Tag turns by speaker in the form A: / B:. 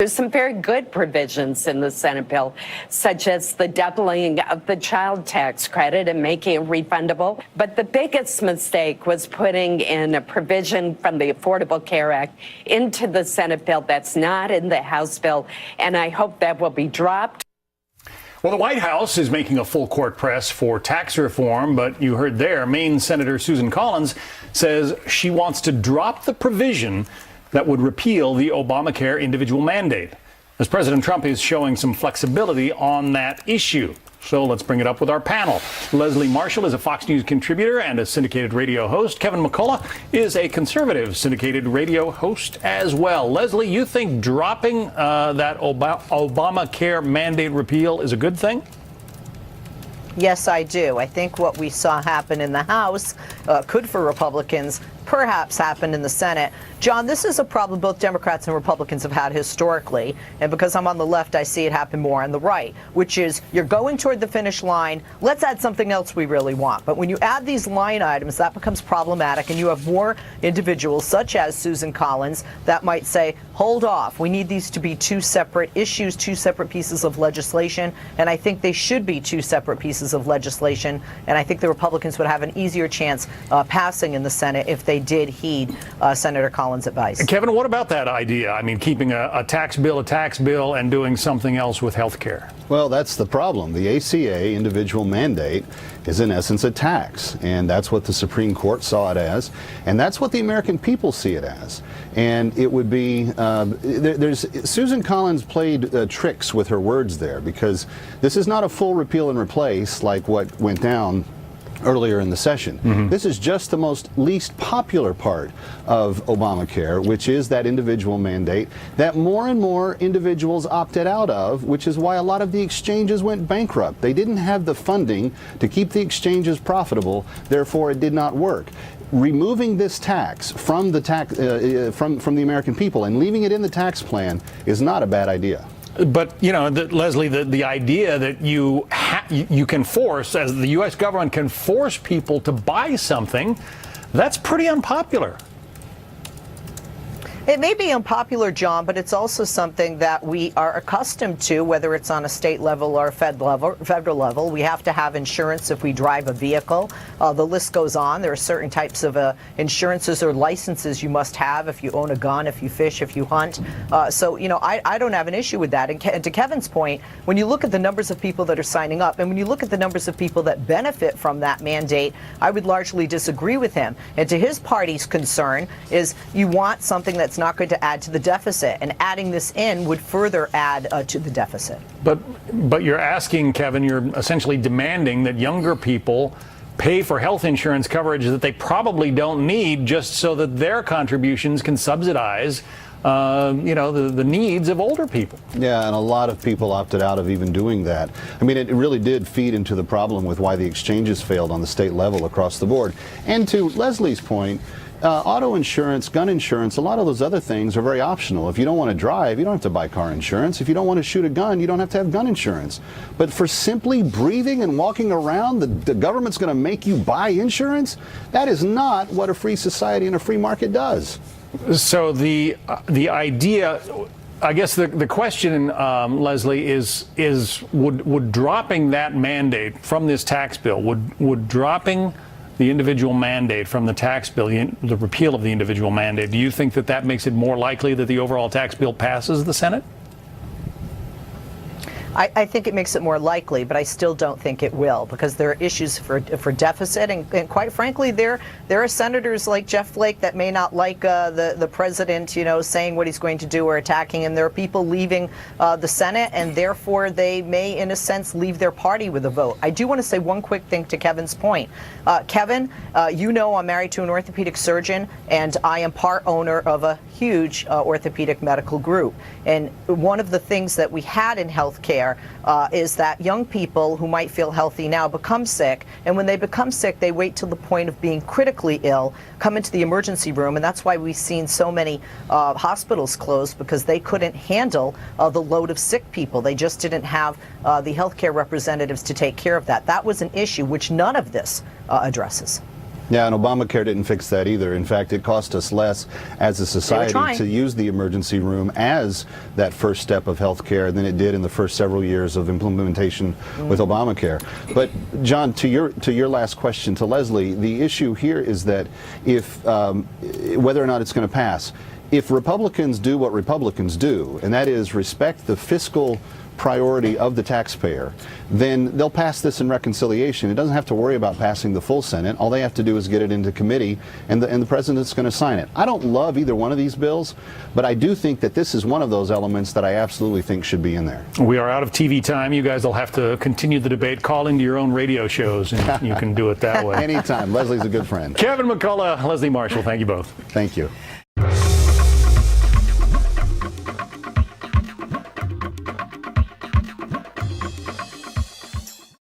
A: There's some very good provisions in the Senate bill, such as the doubling of the child tax credit and making it refundable. But the biggest mistake was putting in a provision from the Affordable Care Act into the Senate bill that's not in the House bill, and I hope that will be dropped.
B: Well, the White House is making a full court press for tax reform, but you heard there, Maine Senator Susan Collins says she wants to drop the provision that would repeal the Obamacare individual mandate, as President Trump is showing some flexibility on that issue. So let's bring it up with our panel. Leslie Marshall is a Fox News contributor and a syndicated radio host. Kevin McCullough is a conservative syndicated radio host as well. Leslie, you think dropping that Obamacare mandate repeal is a good thing?
C: Yes, I do. I think what we saw happen in the House could, for Republicans, perhaps happen in the Senate. John, this is a problem both Democrats and Republicans have had historically, and because I'm on the left, I see it happen more on the right, which is you're going toward the finish line, let's add something else we really want. But when you add these line items, that becomes problematic, and you have more individuals, such as Susan Collins, that might say, hold off, we need these to be two separate issues, two separate pieces of legislation, and I think they should be two separate pieces of legislation, and I think the Republicans would have an easier chance passing in the Senate if they did heed Senator Collins' advice.
B: Kevin, what about that idea? I mean, keeping a tax bill, and doing something else with health care?
D: Well, that's the problem. The ACA individual mandate is in essence a tax, and that's what the Supreme Court saw it as, and that's what the American people see it as. And it would be, Susan Collins played tricks with her words there, because this is not a full repeal and replace like what went down earlier in the session. Mm-hmm. This is just the least popular part of Obamacare, which is that individual mandate that more and more individuals opted out of, which is why a lot of the exchanges went bankrupt. They didn't have the funding to keep the exchanges profitable, therefore it did not work. Removing this tax from the from the American people and leaving it in the tax plan is not a bad idea.
B: But, you know, Leslie, the idea that you can force, as the U.S. government can force people to buy something, that's pretty unpopular.
C: It may be unpopular, John, but it's also something that we are accustomed to, whether it's on a state level or a federal level. We have to have insurance if we drive a vehicle. The list goes on. There are certain types of insurances or licenses you must have if you own a gun, if you fish, if you hunt. So, you know, I don't have an issue with that. And to Kevin's point, when you look at the numbers of people that are signing up, and when you look at the numbers of people that benefit from that mandate, I would largely disagree with him. And to his party's concern is you want something that's not going to add to the deficit, and adding this in would further add to the deficit.
B: But you're asking, Kevin, you're essentially demanding that younger people pay for health insurance coverage that they probably don't need, just so that their contributions can subsidize the needs of older people.
D: Yeah, and a lot of people opted out of even doing that. I mean, it really did feed into the problem with why the exchanges failed on the state level across the board. And to Leslie's point, auto insurance, gun insurance, a lot of those other things are very optional. If you don't want to drive, you don't have to buy car insurance. If you don't want to shoot a gun, you don't have to have gun insurance. But for simply breathing and walking around, the government's going to make you buy insurance? That is not what a free society and a free market does.
B: So the idea, I guess the question, Leslie, is would dropping that mandate from this tax bill, would dropping the individual mandate from the tax bill, the repeal of the individual mandate, do you think that makes it more likely that the overall tax bill passes the Senate?
C: I think it makes it more likely, but I still don't think it will, because there are issues for deficit, and quite frankly, there are senators like Jeff Flake that may not like the president, you know, saying what he's going to do or attacking him. There are people leaving the Senate, and therefore they may, in a sense, leave their party with a vote. I do want to say one quick thing to Kevin's point. Kevin, you know I'm married to an orthopedic surgeon, and I am part owner of a huge orthopedic medical group. And one of the things that we had in healthcare is that young people who might feel healthy now become sick, and when they become sick, they wait till the point of being critically ill, come into the emergency room, and that's why we've seen so many hospitals closed, because they couldn't handle the load of sick people. They just didn't have the healthcare representatives to take care of that. That was an issue which none of this addresses.
D: Yeah, and Obamacare didn't fix that either. In fact, it cost us less as a society to use the emergency room as that first step of health care than it did in the first several years of implementation with Obamacare. But John, to your last question to Leslie, the issue here is that if whether or not it's going to pass, if Republicans do what Republicans do, and that is respect the fiscal priority of the taxpayer, then they'll pass this in reconciliation. It doesn't have to worry about passing the full Senate. All they have to do is get it into committee, and the president's going to sign it. I don't love either one of these bills, but I do think that this is one of those elements that I absolutely think should be in there.
B: We are out of TV time. You guys will have to continue the debate. Call into your own radio shows, and you can do it that way.
D: Anytime. Leslie's a good friend.
B: Kevin McCullough, Leslie Marshall, thank you both.
D: Thank you.